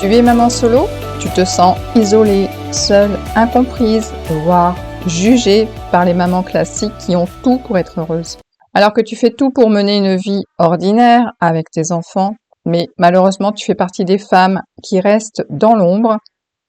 Tu es maman solo, tu te sens isolée, seule, incomprise, voire jugée par les mamans classiques qui ont tout pour être heureuses. Alors que tu fais tout pour mener une vie ordinaire avec tes enfants, mais malheureusement tu fais partie des femmes qui restent dans l'ombre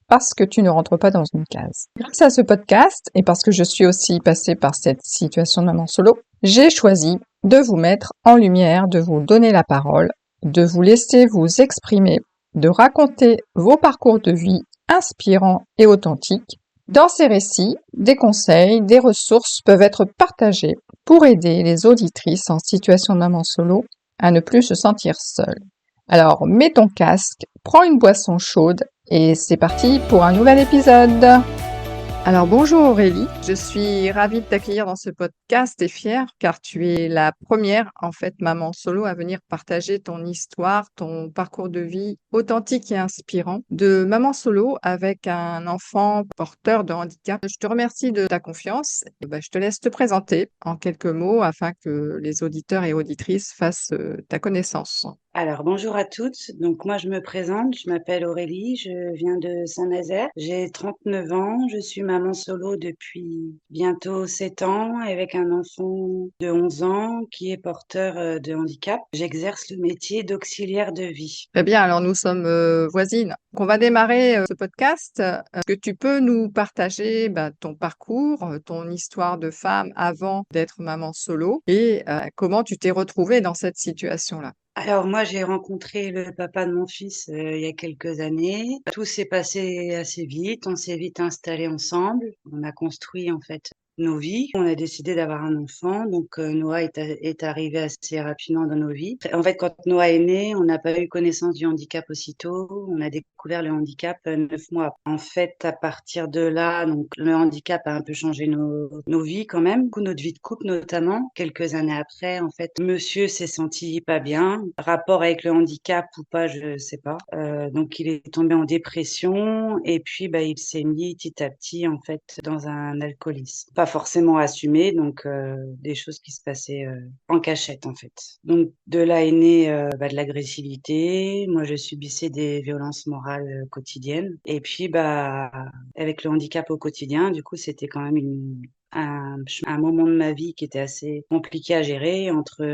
parce que tu ne rentres pas dans une case. Grâce à ce podcast, et parce que je suis aussi passée par cette situation de maman solo, j'ai choisi de vous mettre en lumière, de vous donner la parole, de vous laisser vous exprimer, de raconter vos parcours de vie inspirants et authentiques. Dans ces récits, des conseils, des ressources peuvent être partagés pour aider les auditrices en situation de maman solo à ne plus se sentir seules. Alors, mets ton casque, prends une boisson chaude et c'est parti pour un nouvel épisode. Alors bonjour Aurélie, je suis ravie de t'accueillir dans ce podcast et fière car tu es la première en fait maman solo à venir partager ton histoire, ton parcours de vie authentique et inspirant de maman solo avec un enfant porteur de handicap. Je te remercie de ta confiance et je te laisse te présenter en quelques mots afin que les auditeurs et auditrices fassent ta connaissance. Alors, bonjour à toutes. Donc, moi, je me présente. Je m'appelle Aurélie. Je viens de Saint-Nazaire. J'ai 39 ans. Je suis maman solo depuis bientôt 7 ans avec un enfant de 11 ans qui est porteur de handicap. J'exerce le métier d'auxiliaire de vie. Très bien, alors nous sommes voisines. Donc, on va démarrer ce podcast. Est-ce que tu peux nous partager ton parcours, ton histoire de femme avant d'être maman solo et comment tu t'es retrouvée dans cette situation-là? Alors, moi, j'ai rencontré le papa de mon fils il y a quelques années. Tout s'est passé assez vite. On s'est vite installés ensemble. On a construit, en fait, nos vies. On a décidé d'avoir un enfant. Donc, Noah est arrivé assez rapidement dans nos vies. En fait, quand Noah est né, on n'a pas eu connaissance du handicap aussitôt. On a découvert le handicap 9 mois après. En fait, à partir de là, donc, le handicap a un peu changé nos vies quand même. Notre vie de couple notamment. Quelques années après, en fait, monsieur s'est senti pas bien. Rapport avec le handicap ou pas, je sais pas. Donc, il est tombé en dépression et puis, il s'est mis petit à petit, en fait, dans un alcoolisme. Pas forcément assumé, donc des choses qui se passaient en cachette, en fait. Donc, de là est né de l'agressivité. Moi, je subissais des violences morales quotidiennes. Et puis, avec le handicap au quotidien, du coup, c'était quand même un moment de ma vie qui était assez compliqué à gérer entre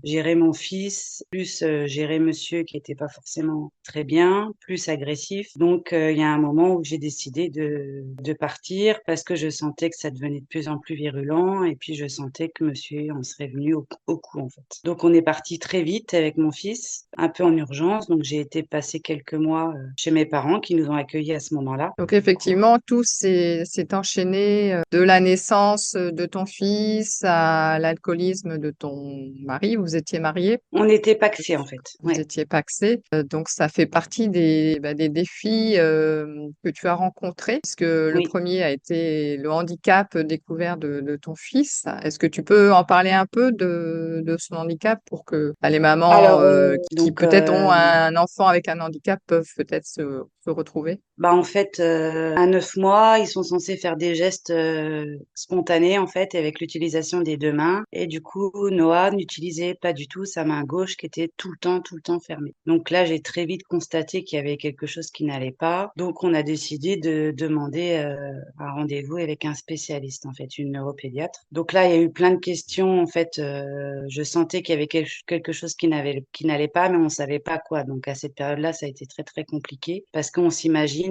gérer mon fils, plus gérer monsieur qui était pas forcément très bien, plus agressif. Donc, il y a un moment où j'ai décidé de partir parce que je sentais que ça devenait de plus en plus virulent et puis je sentais que monsieur en serait venu au cou, en fait. Donc, on est parti très vite avec mon fils, un peu en urgence. Donc, j'ai été passer quelques mois chez mes parents qui nous ont accueillis à ce moment-là. Donc effectivement, tout s'est enchaîné de la naissance de ton fils à l'alcoolisme de ton mari. Vous étiez mariés, On était pacsés, en fait. vous Ouais. étiez pacsés. Donc ça fait partie des défis que tu as rencontrés, puisque le Oui. premier a été le handicap découvert de ton fils. Est-ce que tu peux en parler un peu de son handicap pour que les mamans Alors, qui donc, peut-être ont un enfant avec un handicap peuvent peut-être se retrouver? en fait, à 9 mois, ils sont censés faire des gestes spontanés, en fait, avec l'utilisation des deux mains. Et du coup, Noah n'utilisait pas du tout sa main gauche qui était tout le temps fermée. Donc là, j'ai très vite constaté qu'il y avait quelque chose qui n'allait pas. Donc, on a décidé de demander un rendez-vous avec un spécialiste, en fait, une neuropédiatre. Donc là, il y a eu plein de questions. En fait, je sentais qu'il y avait quelque chose qui n'allait pas, mais on savait pas quoi. Donc à cette période-là, ça a été très, très compliqué parce qu'on s'imagine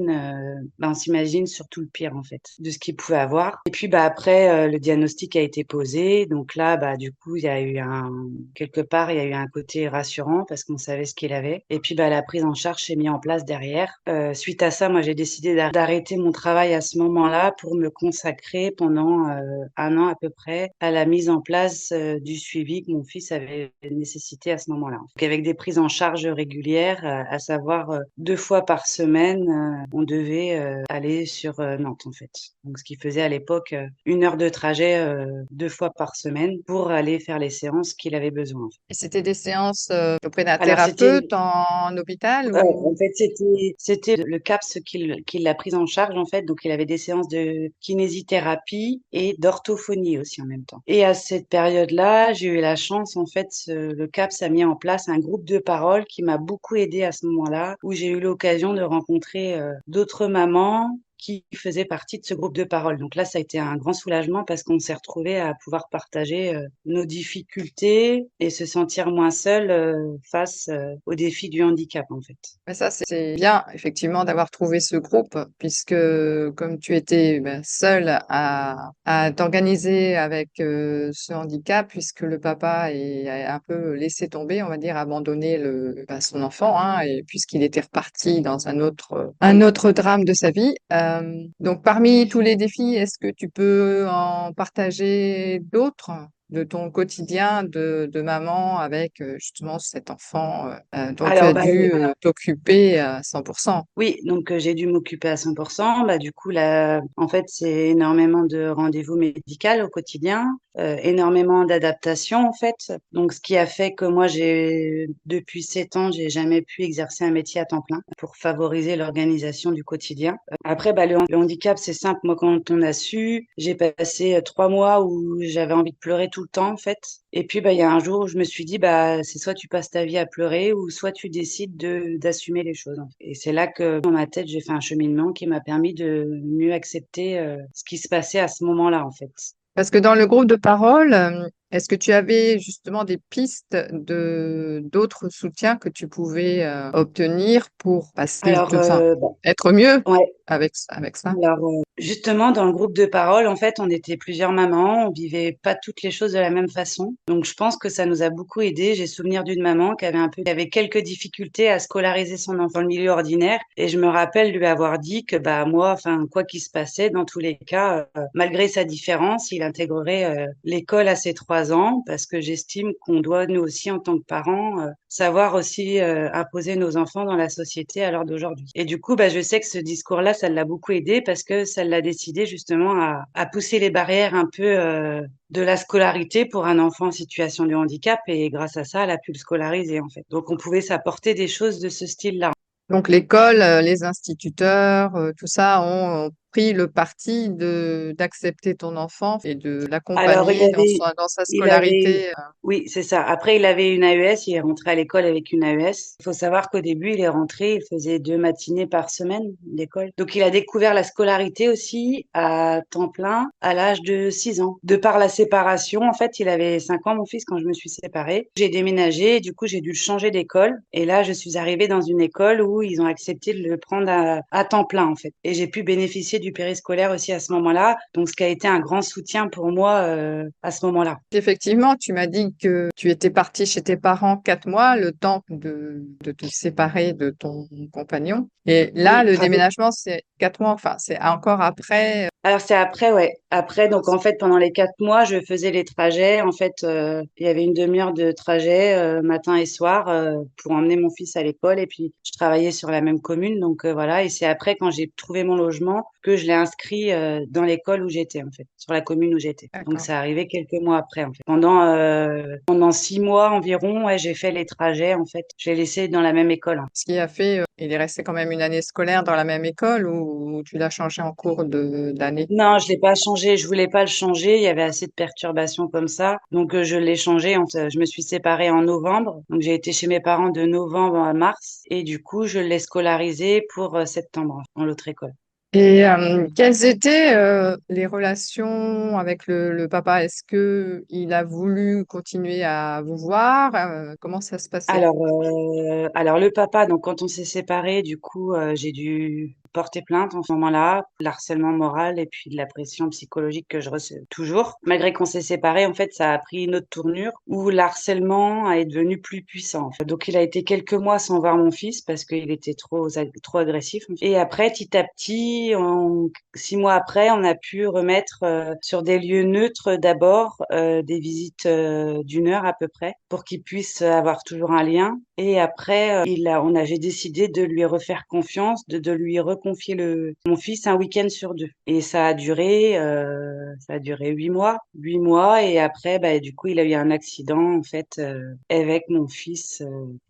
surtout le pire, en fait, de ce qu'il pouvait avoir. Et puis, après, le diagnostic a été posé. Donc là, du coup, quelque part, il y a eu un côté rassurant parce qu'on savait ce qu'il avait. Et puis, la prise en charge s'est mise en place derrière. Suite à ça, moi, j'ai décidé d'arrêter mon travail à ce moment-là pour me consacrer pendant un an à peu près à la mise en place du suivi que mon fils avait nécessité à ce moment-là. Donc, avec des prises en charge régulières, à savoir 2 fois par semaine semaine, on devait aller sur Nantes en fait. Donc ce qui faisait à l'époque 1 heure de trajet 2 fois par semaine pour aller faire les séances qu'il avait besoin, en fait. Et c'était des séances auprès d'un Alors c'était thérapeute en hôpital En ou... fait, c'était le CAPS qui l'a prise en charge, en fait. Donc, il avait des séances de kinésithérapie et d'orthophonie aussi en même temps. Et à cette période-là, j'ai eu la chance, en fait, le CAPS a mis en place un groupe de parole qui m'a beaucoup aidée à ce moment-là, où j'ai eu l'occasion de rencontrer d'autres mamans qui faisaient partie de ce groupe de parole. Donc là, ça a été un grand soulagement parce qu'on s'est retrouvés à pouvoir partager nos difficultés et se sentir moins seul face aux défis du handicap, en fait. Mais ça, c'est bien, effectivement, d'avoir trouvé ce groupe, puisque comme tu étais seule à t'organiser avec ce handicap, puisque le papa a un peu laissé tomber, on va dire, abandonné son enfant, hein, et puisqu'il était reparti dans un autre drame de sa vie. Donc, parmi tous les défis, est-ce que tu peux en partager d'autres? De ton quotidien de maman avec justement cet enfant dont tu Alors, as dû t'occuper à 100%. oui, donc j'ai dû m'occuper à 100%. Bah, du coup, là, en fait, c'est énormément de rendez-vous médicaux au quotidien, énormément d'adaptations, en fait. Donc, ce qui a fait que moi, depuis 7 ans, j'ai jamais pu exercer un métier à temps plein pour favoriser l'organisation du quotidien. Après, bah, le handicap, c'est simple. Moi, quand on a su, j'ai passé 3 mois où j'avais envie de pleurer tout le temps, en fait. Et puis, bah, il y a un jour où je me suis dit, bah, c'est soit tu passes ta vie à pleurer ou soit tu décides d'assumer les choses, en fait. Et c'est là que, dans ma tête, j'ai fait un cheminement qui m'a permis de mieux accepter ce qui se passait à ce moment-là, en fait. Parce que dans le groupe de parole, est-ce que tu avais justement des pistes d'autres soutiens que tu pouvais obtenir pour passer, Alors, enfin, être mieux ouais. avec ça? Alors, justement, dans le groupe de parole, en fait, on était plusieurs mamans, on vivait pas toutes les choses de la même façon. Donc, je pense que ça nous a beaucoup aidés. J'ai souvenir d'une maman qui avait quelques difficultés à scolariser son enfant dans le milieu ordinaire. Et je me rappelle lui avoir dit que, bah, moi, enfin, quoi qu'il se passait, dans tous les cas, malgré sa différence, il intégrerait l'école à ses 3 ans parce que j'estime qu'on doit, nous aussi, en tant que parents, savoir aussi imposer nos enfants dans la société à l'heure d'aujourd'hui. Et du coup, bah, je sais que ce discours-là, ça l'a beaucoup aidé parce que ça l'a décidé justement à pousser les barrières un peu de la scolarité pour un enfant en situation de handicap. Et grâce à ça, elle a pu le scolariser en fait. Donc, on pouvait s'apporter des choses de ce style-là. Donc l'école, les instituteurs, tout ça ont pris le parti d'accepter ton enfant et de Alors, l'accompagner dans sa il avait, scolarité. oui, c'est ça. Après, il avait une AES, il est rentré à l'école avec une AES. Il faut savoir qu'au début, il est rentré, il faisait 2 matinées par semaine d'école. Donc, il a découvert la scolarité aussi à temps plein à l'âge de 6 ans. De par la séparation, en fait, il avait 5 ans, mon fils, quand je me suis séparée. J'ai déménagé et du coup, j'ai dû le changer d'école. Et là, je suis arrivée dans une école où ils ont accepté de le prendre à temps plein, en fait. Et j'ai pu bénéficier du périscolaire aussi à ce moment-là. Donc, ce qui a été un grand soutien pour moi à ce moment-là. Effectivement, tu m'as dit que tu étais partie chez tes parents 4 mois, le temps de te séparer de ton compagnon. Et là, Oui, le déménagement, c'est 4 mois, enfin, c'est encore après. alors c'est après, ouais. Après, donc en fait, pendant les 4 mois, je faisais les trajets. En fait, il y avait une demi-heure de trajet matin et soir pour emmener mon fils à l'école. Et puis, je travaillais sur la même commune, donc voilà. Et c'est après, quand j'ai trouvé mon logement, que je l'ai inscrit dans l'école où j'étais, en fait, sur la commune où j'étais. Donc, D'accord. ça arrivait quelques mois après, en fait. Pendant 6 mois environ, ouais, j'ai fait les trajets, en fait. J'ai laissé dans la même école, hein. Ce qui a fait, il est resté quand même une année scolaire dans la même école ou tu l'as changé en cours d'année? Non, je l'ai pas changé. Je voulais pas le changer. Il y avait assez de perturbations comme ça. Donc, je l'ai changé. Je me suis séparée en novembre. Donc, j'ai été chez mes parents de novembre à mars. Et du coup, je l'ai scolarisé pour septembre dans l'autre école. Et quelles étaient les relations avec le papa? Est-ce que il a voulu continuer à vous voir? Comment ça se passait? Alors le papa, donc quand on s'est séparés, du coup, j'ai dû porter plainte en ce moment-là, l'harcèlement moral et puis de la pression psychologique que je reçois toujours. Malgré qu'on s'est séparés, en fait, ça a pris une autre tournure où l'harcèlement est devenu plus puissant, en fait. Donc il a été quelques mois sans voir mon fils parce qu'il était trop agressif. Et après, petit à petit, 6 mois après, on a pu remettre sur des lieux neutres d'abord des visites d'1 heure à peu près pour qu'il puisse avoir toujours un lien. Et après, j'ai décidé de lui refaire confiance, de lui reconfier mon fils un week-end sur 2. Et ça a duré 8 mois, 8 mois. Et après, bah, du coup, il a eu un accident en fait avec mon fils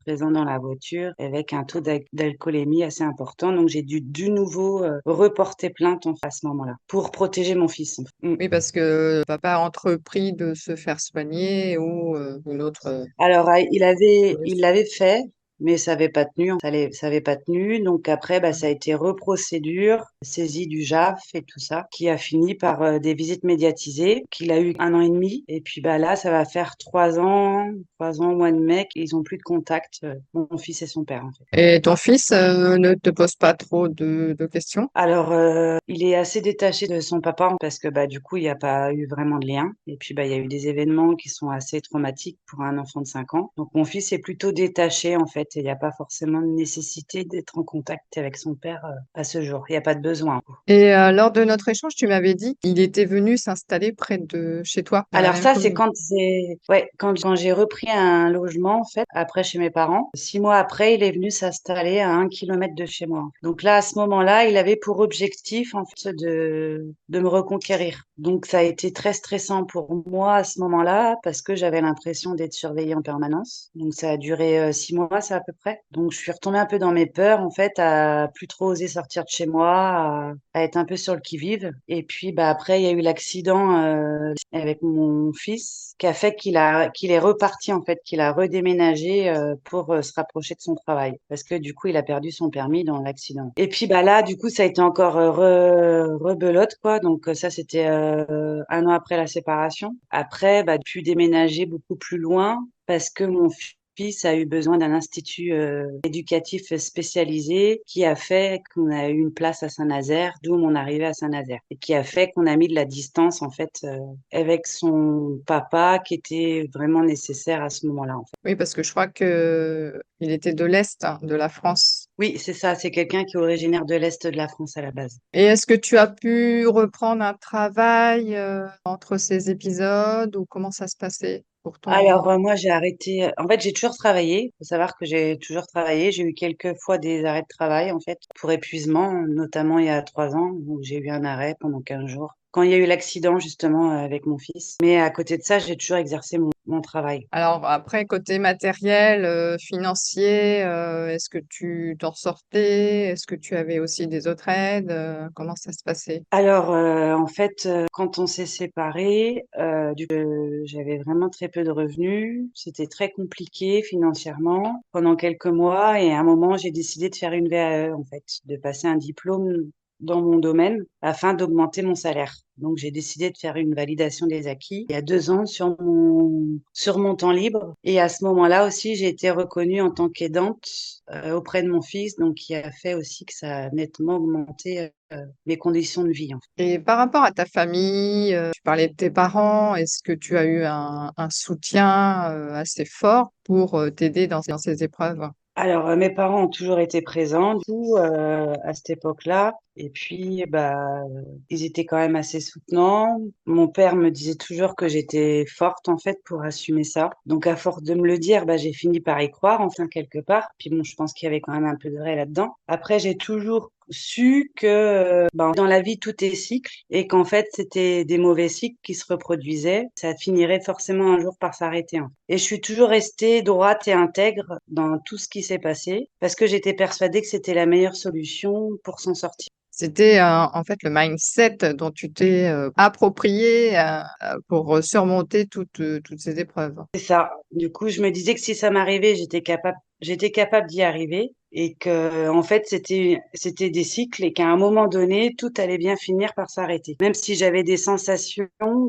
présent dans la voiture, avec un taux d'alcoolémie assez important. Donc j'ai dû de nouveau reporter plainte en fait, à ce moment-là pour protéger mon fils. Mm. Oui, parce que papa a entrepris de se faire soigner ou une autre Alors, il solution. l'avait fait, mais ça avait pas tenu, ça avait pas tenu. Donc après, bah, ça a été reprocédure, saisie du JAF et tout ça, qui a fini par des visites médiatisées, qu'il a eu 1 an et demi. Et puis bah là, ça va faire 3 ans au mois de mai, qu'ils ont plus de contact, mon fils et son père, en fait. Et ton fils ne te pose pas trop de questions? Alors, il est assez détaché de son papa parce que bah du coup, il n'y a pas eu vraiment de lien. Et puis bah il y a eu des événements qui sont assez traumatiques pour un enfant de 5 ans. Donc mon fils est plutôt détaché en fait. Et il n'y a pas forcément de nécessité d'être en contact avec son père à ce jour. Il n'y a pas de besoin. Et lors de notre échange, tu m'avais dit qu'il était venu s'installer près de chez toi, dans la Alors même ça, c'est commune. quand j'ai repris un logement, en fait, après chez mes parents. 6 mois après, il est venu s'installer à 1 kilomètre de chez moi. Donc là, à ce moment-là, il avait pour objectif, en fait, de me reconquérir. Donc ça a été très stressant pour moi à ce moment-là, parce que j'avais l'impression d'être surveillée en permanence. Donc ça a duré 6 mois, ça à peu près. Donc je suis retombée un peu dans mes peurs, en fait, à plus trop oser sortir de chez moi, à être un peu sur le qui-vive. Et puis, bah après, il y a eu l'accident avec mon fils qui a fait qu'il est reparti en fait, qu'il a redéménagé pour se rapprocher de son travail parce que du coup il a perdu son permis dans l'accident. Et puis bah là du coup ça a été encore rebelote quoi. Donc ça c'était 1 an après la séparation. Après bah pu déménager beaucoup plus loin parce que mon fils a eu besoin d'un institut éducatif spécialisé qui a fait qu'on a eu une place à Saint-Nazaire, d'où mon arrivée à Saint-Nazaire, et qui a fait qu'on a mis de la distance en fait avec son papa qui était vraiment nécessaire à ce moment-là en fait. Oui, parce que je crois que il était de l'Est, hein, de la France. Oui, c'est ça, c'est quelqu'un qui est originaire de l'Est de la France à la base. Et est-ce que tu as pu reprendre un travail entre ces épisodes ou comment ça se passait pour Alors ton... moi j'ai arrêté, en fait j'ai toujours travaillé, il faut savoir que j'ai toujours travaillé, j'ai eu quelques fois des arrêts de travail en fait pour épuisement, notamment il y a 3 ans où j'ai eu un arrêt pendant 15 jours quand il y a eu l'accident justement avec mon fils. Mais à côté de ça j'ai toujours exercé mon travail. Alors après, côté matériel, financier, est-ce que tu t'en sortais? Est-ce que tu avais aussi des autres aides? Comment ça se passait? Alors, en fait, quand on s'est séparés, j'avais vraiment très peu de revenus. C'était très compliqué financièrement pendant quelques mois et à un moment, j'ai décidé de faire une VAE, en fait, de passer un diplôme dans mon domaine afin d'augmenter mon salaire. Donc, j'ai décidé de faire une validation des acquis il y a 2 ans sur mon temps libre. Et à ce moment-là aussi, j'ai été reconnue en tant qu'aidante auprès de mon fils, donc qui a fait aussi que ça a nettement augmenté mes conditions de vie, en fait. Et par rapport à ta famille, tu parlais de tes parents, est-ce que tu as eu un soutien assez fort pour t'aider dans ces épreuves? Alors, mes parents ont toujours été présents, du coup, à cette époque-là. Et puis, bah, ils étaient quand même assez soutenants. Mon père me disait toujours que j'étais forte, en fait, pour assumer ça. Donc, à force de me le dire, bah, j'ai fini par y croire, enfin, quelque part. Puis bon, je pense qu'il y avait quand même un peu de vrai là-dedans. Après, j'ai toujours su que ben, dans la vie, tout est cycle et qu'en fait, c'était des mauvais cycles qui se reproduisaient. Ça finirait forcément un jour par s'arrêter, hein. Et je suis toujours restée droite et intègre dans tout ce qui s'est passé parce que j'étais persuadée que c'était la meilleure solution pour s'en sortir. C'était en fait le mindset dont tu t'es approprié pour surmonter toutes ces épreuves. C'est ça. Du coup, je me disais que si ça m'arrivait, j'étais capable d'y arriver et que, en fait, c'était des cycles et qu'à un moment donné, tout allait bien finir par s'arrêter. Même si j'avais des sensations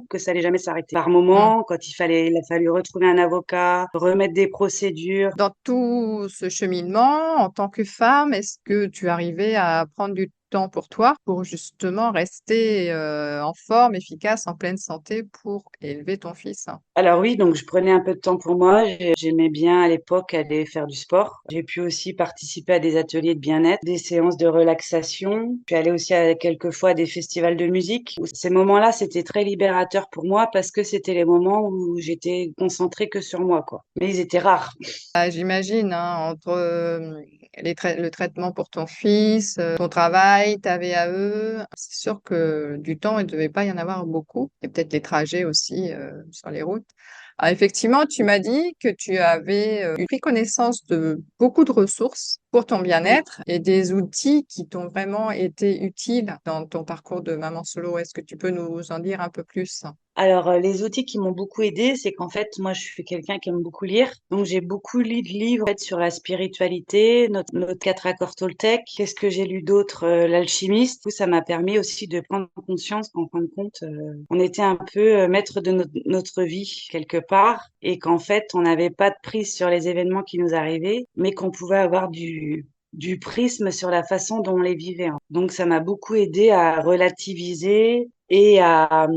que ça allait jamais s'arrêter. Par Mm. moment, quand il a fallu retrouver un avocat, remettre des procédures. Dans tout ce cheminement, en tant que femme, est-ce que tu arrivais à prendre du temps pour toi, pour justement rester, en forme, efficace, en pleine santé pour élever ton fils? Alors oui, donc je prenais un peu de temps pour moi. J'aimais bien à l'époque aller faire du sport. J'ai pu aussi participer à des ateliers de bien-être, des séances de relaxation. Je suis allée aussi à quelques fois à des festivals de musique. Ces moments-là, c'était très libérateur pour moi parce que c'était les moments où j'étais concentrée que sur moi, quoi. Mais ils étaient rares. Ah, j'imagine, hein, entre, le traitement pour ton fils, ton travail, ta VAE, c'est sûr que du temps, il ne devait pas y en avoir beaucoup et peut-être les trajets aussi, sur les routes. Ah, effectivement, tu m'as dit que tu avais, pris connaissance de beaucoup de ressources pour ton Oui. bien-être et des outils qui t'ont vraiment été utiles dans ton parcours de maman solo. Est-ce que tu peux nous en dire un peu plus? Alors, les outils qui m'ont beaucoup aidée, c'est qu'en fait, moi, je suis quelqu'un qui aime beaucoup lire. Donc, j'ai beaucoup lu de livres, en fait, sur la spiritualité, notre 4 accords Toltec. Qu'est-ce que j'ai lu d'autre? L'Alchimiste. Tout ça m'a permis aussi de prendre conscience qu'en fin de compte, on était un peu maître de notre vie quelque part et qu'en fait, on n'avait pas de prise sur les événements qui nous arrivaient, mais qu'on pouvait avoir du prisme sur la façon dont on les vivait, hein. Donc, ça m'a beaucoup aidé à relativiser et à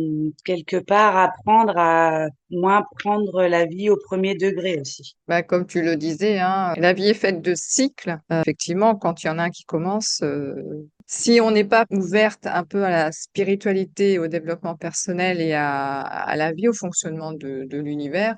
quelque part apprendre à moins prendre la vie au premier degré aussi. Bah, comme tu le disais, hein, la vie est faite de cycles. Effectivement, quand il y en a un qui commence, si on n'est pas ouverte un peu à la spiritualité, au développement personnel et à la vie, au fonctionnement de l'univers,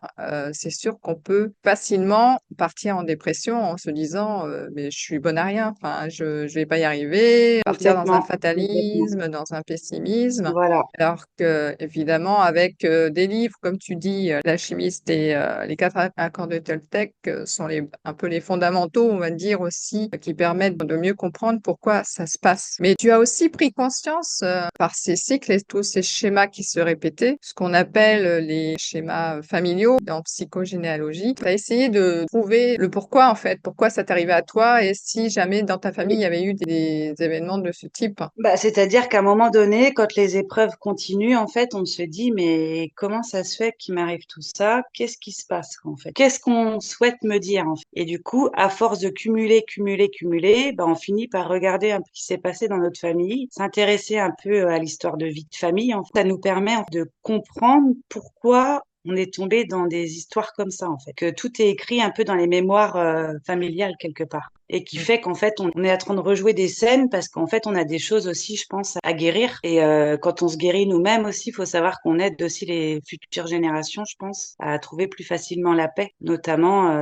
c'est sûr qu'on peut facilement partir en dépression en se disant, «Mais je suis bonne à rien, enfin je vais pas y arriver», partir dans un Complètement, complètement. fatalisme, dans un pessimisme. Voilà, Alors que, évidemment, avec des livres, comme tu dis, L'Alchimiste et les 4 accords de Toltec sont un peu les fondamentaux, on va dire aussi, qui permettent de mieux comprendre pourquoi ça se passe. Mais tu as aussi pris conscience, par ces cycles et tous ces schémas qui se répétaient, ce qu'on appelle les schémas familiaux en psychogénéalogie. Tu as essayé de trouver le pourquoi, en fait, pourquoi ça t'arrivait à toi et si jamais dans ta famille, il oui. y avait eu des événements de ce type. Bah, c'est-à-dire qu'à un moment donné, quand les épreuves continuent, en fait, on se dit, mais comment ça se fait qu'il m'arrive tout ça? Qu'est-ce qui se passe, en fait? Qu'est-ce qu'on souhaite me dire, en fait? Et du coup, à force de cumuler, cumuler, cumuler, bah, on finit par regarder un peu ce qui s'est passé dans notre famille, s'intéresser un peu à l'histoire de vie de famille. En fait, ça nous permet de comprendre pourquoi on est tombé dans des histoires comme ça, en fait. Que tout est écrit un peu dans les mémoires familiales quelque part. Et qui fait qu'en fait, on est en train de rejouer des scènes parce qu'en fait, on a des choses aussi, je pense, à guérir. Et quand on se guérit nous-mêmes aussi, il faut savoir qu'on aide aussi les futures générations, je pense, à trouver plus facilement la paix, notamment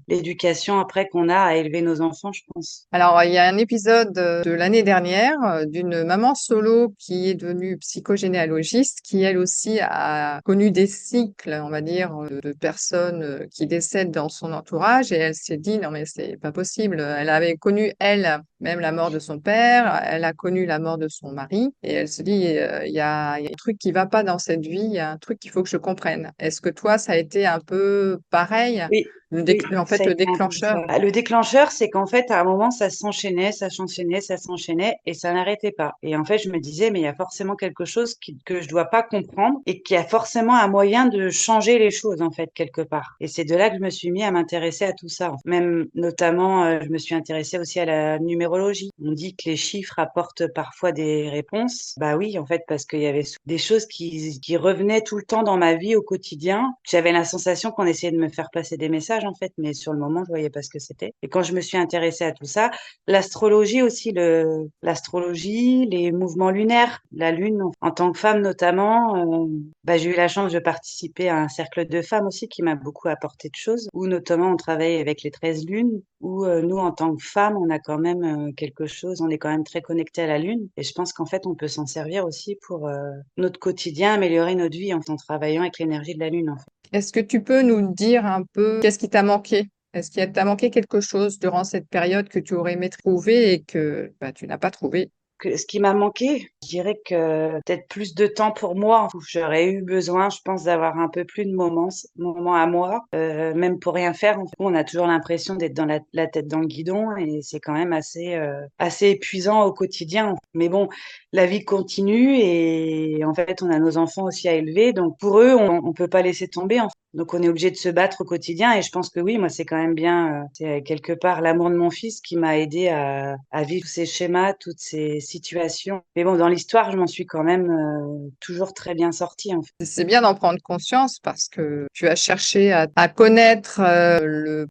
l'éducation après qu'on a à élever nos enfants, je pense. Alors, il y a un épisode de l'année dernière d'une maman solo qui est devenue psychogénéalogiste, qui elle aussi a connu des cycles, on va dire, de personnes qui décèdent dans son entourage et elle s'est dit, non mais c'est pas possible. Elle avait connu, elle, même la mort de son père, elle a connu la mort de son mari et elle se dit, il y a un truc qui va pas dans cette vie, il y a un truc qu'il faut que je comprenne. Est-ce que toi, ça a été un peu pareil, Oui, oui, en ça fait, a le été un peu déclencheur? ça. Bah, le déclencheur, c'est qu'en fait, à un moment, ça s'enchaînait, ça s'enchaînait, ça s'enchaînait et ça n'arrêtait pas. Et en fait, je me disais, mais il y a forcément quelque chose que je dois pas comprendre et qui a forcément un moyen de changer les choses, en fait, quelque part. Et c'est de là que je me suis mis à m'intéresser à tout ça. Même, notamment, je me suis intéressée aussi à la numérologie. On dit que les chiffres apportent parfois des réponses. Bah oui, en fait, parce qu'il y avait des choses qui revenaient tout le temps dans ma vie au quotidien. J'avais la sensation qu'on essayait de me faire passer des messages, en fait, mais sur le moment, je voyais pas ce que c'était. Et quand je me suis intéressée à tout ça, l'astrologie aussi, l'astrologie, les mouvements lunaires, la lune, en tant que femme notamment, bah, j'ai eu la chance de participer à un cercle de femmes aussi qui m'a beaucoup apporté de choses, où notamment on travaille avec les 13 lunes, où nous, en tant que femmes, on a quand même quelque chose, on est quand même très connecté à la lune. Et je pense qu'en fait, on peut s'en servir aussi pour notre quotidien, améliorer notre vie en travaillant avec l'énergie de la lune, en fait. Est-ce que tu peux nous dire un peu qu'est-ce qui t'a manqué? Est-ce qu'il t'a manqué quelque chose durant cette période que tu aurais aimé trouver et que bah, tu n'as pas trouvé? Ce qui m'a manqué, je dirais que peut-être plus de temps pour moi. J'aurais eu besoin, je pense, d'avoir un peu plus de moments à moi, même pour rien faire. En fait, on a toujours l'impression d'être dans la tête dans le guidon et c'est quand même assez épuisant au quotidien. Mais bon, la vie continue et en fait, on a nos enfants aussi à élever. Donc pour eux, on peut pas laisser tomber, en fait. Donc on est obligé de se battre au quotidien et je pense que oui, moi c'est quand même bien, c'est quelque part l'amour de mon fils qui m'a aidé à vivre tous ces schémas, toutes situations. Mais bon, dans l'histoire, je m'en suis quand même toujours très bien sortie, en fait. C'est bien d'en prendre conscience parce que tu as cherché à connaître le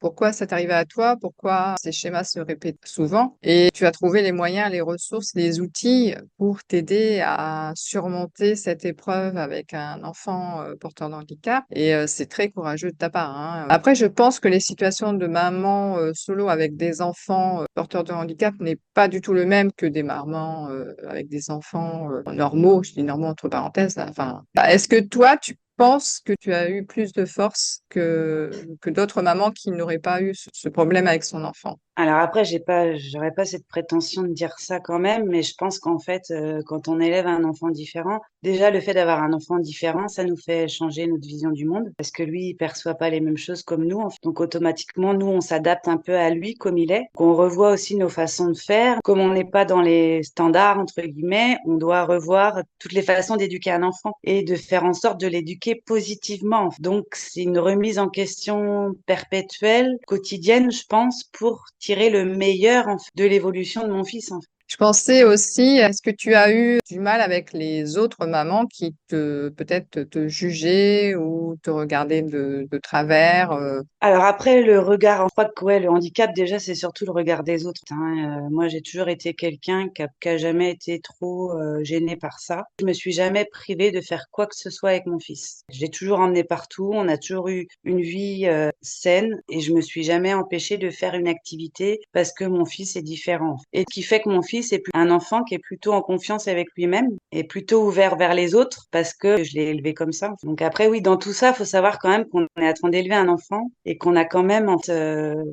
pourquoi ça t'arrivait à toi, pourquoi ces schémas se répètent souvent, et tu as trouvé les moyens, les ressources, les outils pour t'aider à surmonter cette épreuve avec un enfant porteur de handicap, et c'est très courageux de ta part, hein. Après, je pense que les situations de maman solo avec des enfants porteurs de handicap n'est pas du tout le même que des mamans avec des enfants normaux, je dis normaux entre parenthèses, hein. Enfin, est-ce que toi, tu penses que tu as eu plus de force que d'autres mamans qui n'auraient pas eu ce problème avec son enfant? Alors après, j'aurais pas cette prétention de dire ça quand même, mais je pense qu'en fait, quand on élève un enfant différent, déjà le fait d'avoir un enfant différent, ça nous fait changer notre vision du monde, parce que lui, il perçoit pas les mêmes choses comme nous, en fait. Donc automatiquement, nous, on s'adapte un peu à lui comme il est. On revoit aussi nos façons de faire. Comme on n'est pas dans les standards, entre guillemets, on doit revoir toutes les façons d'éduquer un enfant et de faire en sorte de l'éduquer positivement. Donc c'est une remise en question perpétuelle, quotidienne, je pense, pour tirer le meilleur de l'évolution de mon fils, en fait. Je pensais aussi, est-ce que tu as eu du mal avec les autres mamans qui peut-être te jugeaient ou te regardaient de travers? Alors après, le regard, je crois que ouais, le handicap, déjà, c'est surtout le regard des autres, hein. Moi, j'ai toujours été quelqu'un qui a jamais été trop gêné par ça. Je me suis jamais privée de faire quoi que ce soit avec mon fils. Je l'ai toujours emmené partout. On a toujours eu une vie saine et je me suis jamais empêchée de faire une activité parce que mon fils est différent. Et ce qui fait que mon fils est un enfant qui est plutôt en confiance avec lui-même et plutôt ouvert vers les autres parce que je l'ai élevé comme ça. Donc après, oui, dans tout ça, faut savoir quand même qu'on est en train d'élever un enfant et qu'on a quand même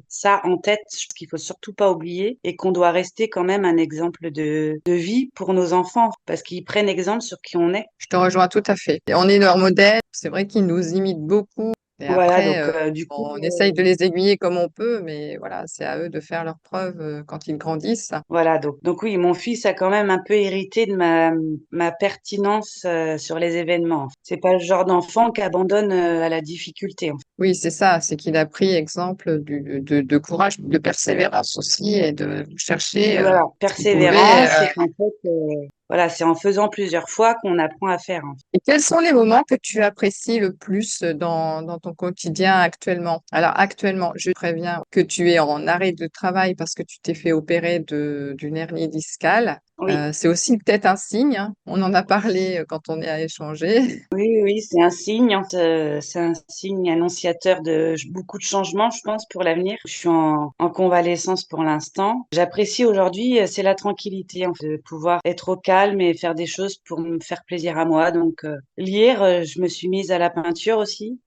ça en tête, qu'il faut surtout pas oublier, et qu'on doit rester quand même un exemple de vie pour nos enfants, parce qu'ils prennent exemple sur qui on est. Je te rejoins tout à fait. Et on est leur modèle. C'est vrai qu'ils nous imitent beaucoup. Et Voilà, après, donc du coup, on essaye de les aiguiller comme on peut, mais voilà, c'est à eux de faire leurs preuves quand ils grandissent. voilà, donc oui, mon fils a quand même un peu hérité de ma pertinence sur les événements. C'est pas le genre d'enfant qui abandonne à la difficulté, en fait. Oui, c'est ça, c'est qu'il a pris exemple de courage, de persévérance aussi, et de chercher Voilà, ce qu'il pouvait. persévérance, et qu'en fait, voilà, c'est en faisant plusieurs fois qu'on apprend à faire, en fait. Et quels sont les moments que tu apprécies le plus dans ton quotidien actuellement? Alors actuellement, je préviens que tu es en arrêt de travail parce que tu t'es fait opérer d'une hernie discale. Oui. C'est aussi peut-être un signe, hein. On en a parlé quand on est à échanger. Oui, oui, c'est un signe, hein, c'est un signe annonciateur de beaucoup de changements, je pense, pour l'avenir. Je suis en convalescence pour l'instant. J'apprécie aujourd'hui, c'est la tranquillité, en fait, de pouvoir être au calme et faire des choses pour me faire plaisir à moi. Donc, lire, je me suis mise à la peinture aussi,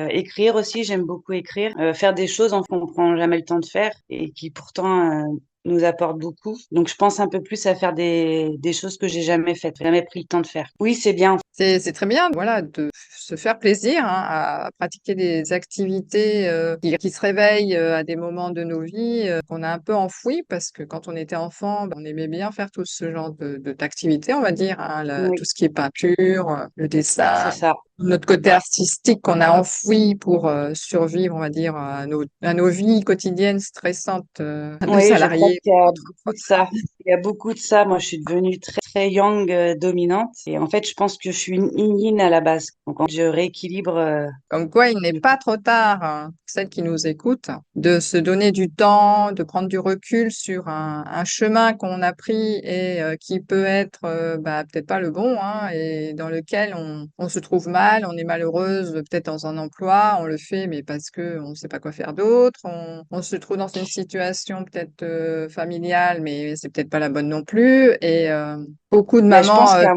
écrire aussi, j'aime beaucoup écrire, faire des choses en fait, qu'on prend jamais le temps de faire et qui pourtant nous apportent beaucoup. Donc, je pense un peu plus à faire des choses que j'ai jamais faites, jamais pris le temps de faire. Oui, c'est bien. C'est très bien, voilà, de se faire plaisir, hein, à pratiquer des activités qui se réveillent à des moments de nos vies qu'on a un peu enfouis parce que quand on était enfant, ben, on aimait bien faire tout ce genre d'activités, on va dire, hein, tout Oui, ce qui est peinture, le c'est dessin, ça. notre côté artistique qu'on a enfoui pour survivre, on va dire, à nos vies quotidiennes stressantes de Oui, je crois salariés qu'il y a ou beaucoup de ça. Il y a beaucoup de ça. Moi, je suis devenue très, très yang dominante. Et en fait, je pense que je suis une yin à la base. Donc, quand je rééquilibre, Comme quoi, il n'est je- pas trop tard, hein, pour celles qui nous écoutent, de se donner du temps, de prendre du recul sur un chemin qu'on a pris et qui peut être bah, peut-être pas le bon, hein, et dans lequel on se trouve mal, on est malheureuse, peut-être dans un emploi, on le fait, mais parce que on ne sait pas quoi faire d'autre, on se trouve dans une situation peut-être familiale, mais c'est peut-être pas la bonne non plus, et beaucoup de ben, je mamans pense qu'il y a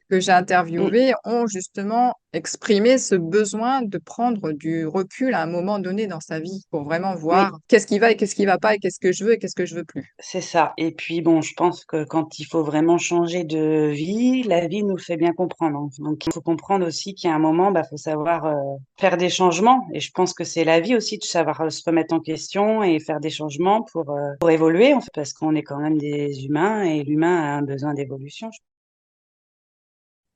que j'ai un- interviewées ont justement exprimé ce besoin de prendre du recul à un moment donné dans sa vie pour vraiment oui, voir qu'est-ce qui va et qu'est-ce qui va pas et qu'est-ce que je veux et qu'est-ce que je veux plus. c'est ça. Et puis, bon, je pense que quand il faut vraiment changer de vie, la vie nous le fait bien comprendre, hein. Donc, il faut comprendre aussi qu'il y a un moment, bah, faut savoir faire des changements. Et je pense que c'est la vie aussi de savoir se remettre en question et faire des changements pour évoluer, en fait, parce qu'on est quand même des humains et l'humain a un besoin d'évolution.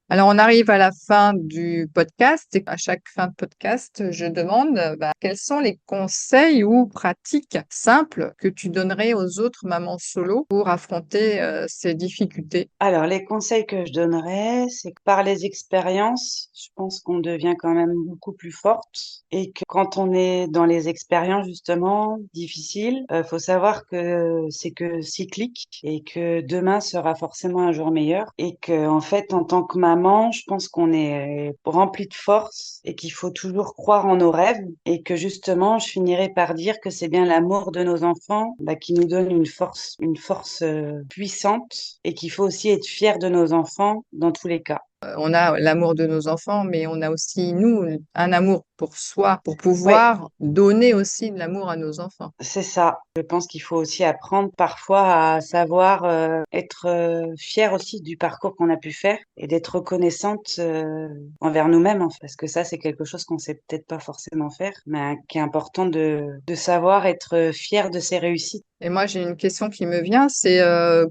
Alors, on arrive à la fin du podcast et à chaque fin de podcast, je demande quels sont les conseils ou pratiques simples que tu donnerais aux autres mamans solo pour affronter ces difficultés. Alors, les conseils que je donnerais, c'est que par les expériences, je pense qu'on devient quand même beaucoup plus forte et que quand on est dans les expériences justement difficiles, faut savoir que c'est que cyclique et que demain sera forcément un jour meilleur et que en fait, en tant que maman, je pense qu'on est rempli de force et qu'il faut toujours croire en nos rêves et que justement, je finirai par dire que c'est bien l'amour de nos enfants qui nous donne une force puissante et qu'il faut aussi être fier de nos enfants dans tous les cas. On a l'amour de nos enfants, mais on a aussi, nous, un amour pour soi, pour Ouais, pouvoir donner aussi de l'amour à nos enfants. c'est ça. Je pense qu'il faut aussi apprendre parfois à savoir être fier aussi du parcours qu'on a pu faire et d'être reconnaissante envers nous-mêmes, en fait. Parce que ça, c'est quelque chose qu'on sait peut-être pas forcément faire, mais qui est important de savoir être fier de ses réussites. Et moi, j'ai une question qui me vient, c'est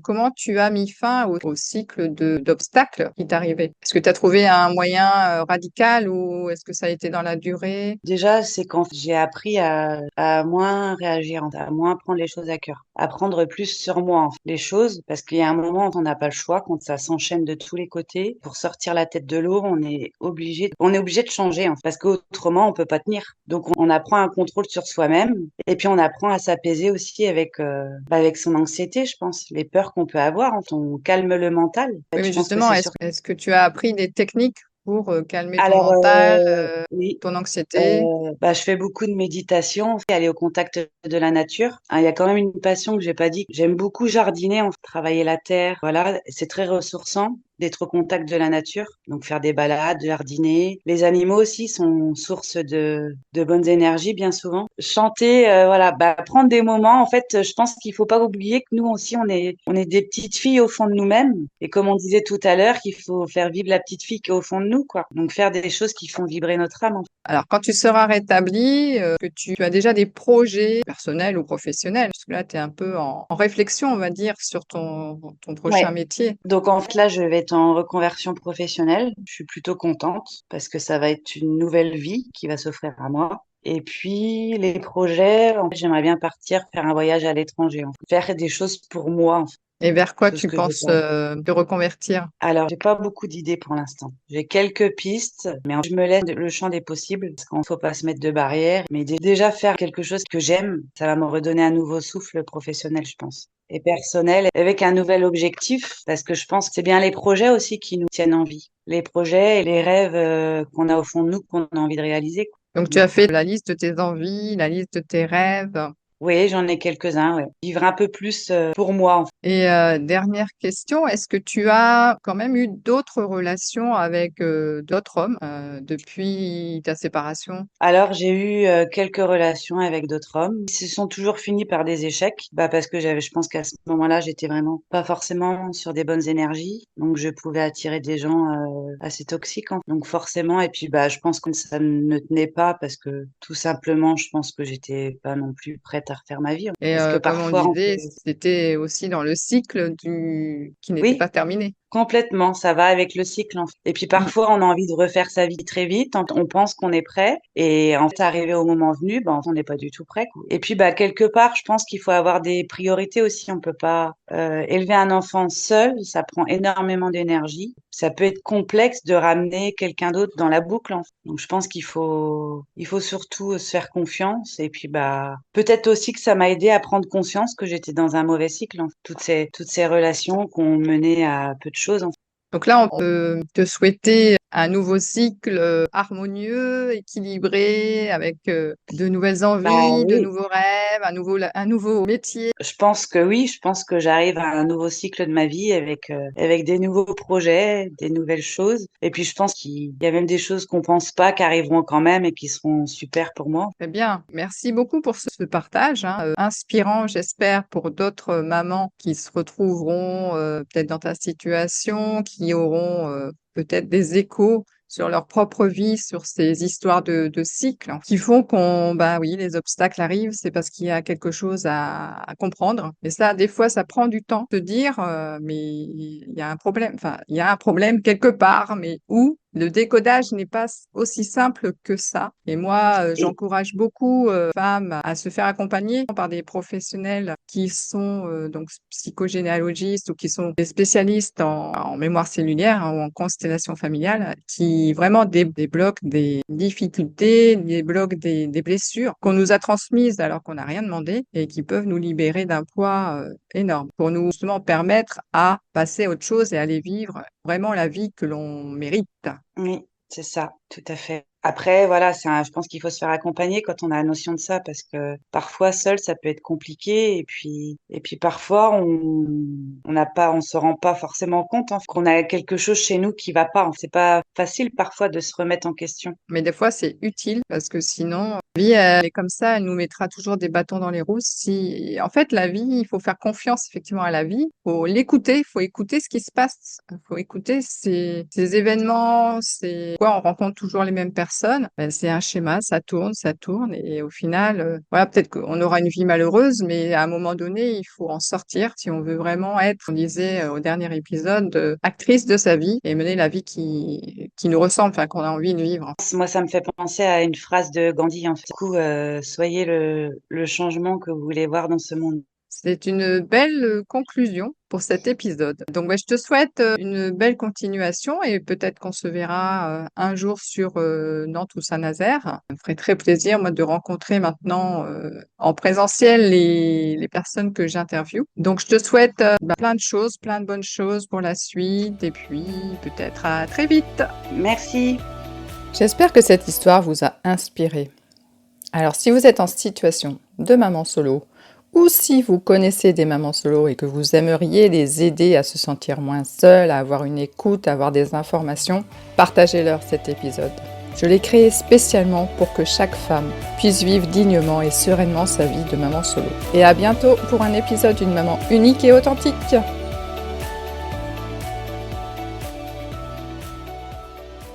comment tu as mis fin au cycle d'obstacles qui t'arrivaient? Est-ce que tu as trouvé un moyen radical ou est-ce que ça a été dans la durée? Déjà, c'est quand j'ai appris à moins réagir, en fait, à moins prendre les choses à cœur, à prendre plus sur moi, en fait, les choses, parce qu'il y a un moment où on n'a pas le choix, quand ça s'enchaîne de tous les côtés. Pour sortir la tête de l'eau, on est obligé de changer, en fait, parce qu'autrement, on peut pas tenir. Donc, on apprend un contrôle sur soi-même, et puis on apprend à s'apaiser aussi avec son anxiété, je pense, les peurs qu'on peut avoir. En fait, on calme le mental. En Oui, fait, mais je pense que justement, c'est est-ce, sûr. est-ce que tu as appris des techniques pour calmer ton Alors, mental, oui. ton anxiété? Je fais beaucoup de méditation, aller au contact de la nature. Il y a quand même une passion que j'ai pas dit. J'aime beaucoup jardiner, travailler la terre. Voilà, c'est très ressourçant d'être au contact de la nature. Donc faire des balades, jardiner. Les animaux aussi sont source de bonnes énergies bien souvent. Chanter, voilà, prendre des moments. En fait, je pense qu'il faut pas oublier que nous aussi on est des petites filles au fond de nous-mêmes. Et comme on disait tout à l'heure, qu'il faut faire vivre la petite fille qui est au fond de nous, quoi. Donc faire des choses qui font vibrer notre âme. Alors, quand tu seras rétabli, que tu as déjà des projets personnels ou professionnels, parce que là, tu es un peu en réflexion, on va dire, sur ton prochain Ouais. métier. Donc en fait là, je vais être en reconversion professionnelle. Je suis plutôt contente parce que ça va être une nouvelle vie qui va s'offrir à moi. Et puis les projets, en fait, j'aimerais bien partir faire un voyage à l'étranger, en fait. Faire des choses pour moi, en fait. Et vers quoi C'est ce tu que je veux penses faire. te reconvertir? Alors, j'ai pas beaucoup d'idées pour l'instant. J'ai quelques pistes, mais je me laisse le champ des possibles parce qu'il faut pas se mettre de barrières. Mais déjà faire quelque chose que j'aime, ça va me redonner un nouveau souffle professionnel, je pense. Et personnel, avec un nouvel objectif, parce que je pense que c'est bien les projets aussi qui nous tiennent en vie. Les projets et les rêves qu'on a au fond de nous, qu'on a envie de réaliser, quoi. Donc, tu as fait la liste de tes envies, la liste de tes rêves. Oui, j'en ai quelques-uns, ouais. Vivre un peu plus pour moi, en fait. Et dernière question, est-ce que tu as quand même eu d'autres relations avec d'autres hommes depuis ta séparation? Alors, j'ai eu quelques relations avec d'autres hommes. Ils se sont toujours finis par des échecs, parce que je pense qu'à ce moment-là, j'étais vraiment pas forcément sur des bonnes énergies, donc je pouvais attirer des gens assez toxiques, hein. Donc forcément, et puis je pense que ça ne tenait pas parce que tout simplement, je pense que j'étais pas non plus prête à refaire ma vie, hein. Et Parce que comme on parfois, disait, c'était aussi dans le cycle qui n'était oui, pas terminé. complètement, ça va avec le cycle, en fait. Et puis Mm. parfois, on a envie de refaire sa vie très vite, on pense qu'on est prêt, et en fait, arrivé au moment venu, on n'est pas du tout prêt, quoi. Et puis, quelque part, je pense qu'il faut avoir des priorités aussi. On peut pas élever un enfant seul, ça prend énormément d'énergie. Ça peut être complexe de ramener quelqu'un d'autre dans la boucle, en fait. Donc, je pense il faut surtout se faire confiance. Et puis, peut-être aussi que ça m'a aidé à prendre conscience que j'étais dans un mauvais cycle, en fait. Toutes ces relations qu'on menait à peu de choses, en fait. Donc là, on peut te souhaiter un nouveau cycle harmonieux, équilibré, avec de nouvelles envies, de Oui, nouveaux rêves, un nouveau métier. je pense que oui, je pense que j'arrive à un nouveau cycle de ma vie avec des nouveaux projets, des nouvelles choses. Et puis je pense qu'il y a même des choses qu'on pense pas qui arriveront quand même et qui seront super pour moi. Très bien. Merci beaucoup pour ce partage, hein, inspirant, j'espère, pour d'autres mamans qui se retrouveront peut-être dans ta situation, qui auront peut-être des échos sur leur propre vie, sur ces histoires de cycles qui font qu'on, bah oui, les obstacles arrivent, c'est parce qu'il y a quelque chose à comprendre. Et ça, des fois, ça prend du temps de dire, mais il y a un problème, enfin, il y a un problème quelque part, mais où? Le décodage n'est pas aussi simple que ça. Et moi, Et j'encourage beaucoup femmes à se faire accompagner par des professionnels qui sont donc psychogénéalogistes ou qui sont des spécialistes en mémoire cellulaire ou en constellation familiale, qui vraiment débloquent des difficultés, débloquent des blessures qu'on nous a transmises alors qu'on n'a rien demandé et qui peuvent nous libérer d'un poids énorme pour nous justement permettre à passer à autre chose et aller vivre vraiment la vie que l'on mérite. oui, c'est ça, tout à fait. Après, voilà, je pense qu'il faut se faire accompagner quand on a la notion de ça, parce que parfois seul, ça peut être compliqué, et puis parfois on se rend pas forcément compte qu'on a quelque chose chez nous qui va pas. C'est pas facile parfois de se remettre en question. Mais des fois, c'est utile parce que sinon, la vie, elle est comme ça, elle nous mettra toujours des bâtons dans les roues. Si, en fait, la vie, il faut faire confiance effectivement à la vie. Faut l'écouter, faut écouter ce qui se passe. Faut écouter ces événements, pourquoi on rencontre toujours les mêmes personnes. Ben, c'est un schéma, ça tourne. Et au final, voilà, peut-être qu'on aura une vie malheureuse, mais à un moment donné, il faut en sortir si on veut vraiment être, on disait au dernier épisode, actrice de sa vie et mener la vie qui nous ressemble, enfin, qu'on a envie de vivre. Moi, ça me fait penser à une phrase de Gandhi, en fait. Du coup, soyez le changement que vous voulez voir dans ce monde. C'est une belle conclusion pour cet épisode. Donc, bah, je te souhaite une belle continuation et peut-être qu'on se verra un jour sur Nantes ou Saint-Nazaire. Ça me ferait très plaisir, moi, de rencontrer maintenant en présentiel les personnes que j'interviewe. Donc, je te souhaite plein de choses, plein de bonnes choses pour la suite et puis peut-être à très vite. Merci. J'espère que cette histoire vous a inspiré. Alors, si vous êtes en situation de maman solo, ou si vous connaissez des mamans solo et que vous aimeriez les aider à se sentir moins seules, à avoir une écoute, à avoir des informations, partagez-leur cet épisode. Je l'ai créé spécialement pour que chaque femme puisse vivre dignement et sereinement sa vie de maman solo. Et à bientôt pour un épisode d'une maman unique et authentique.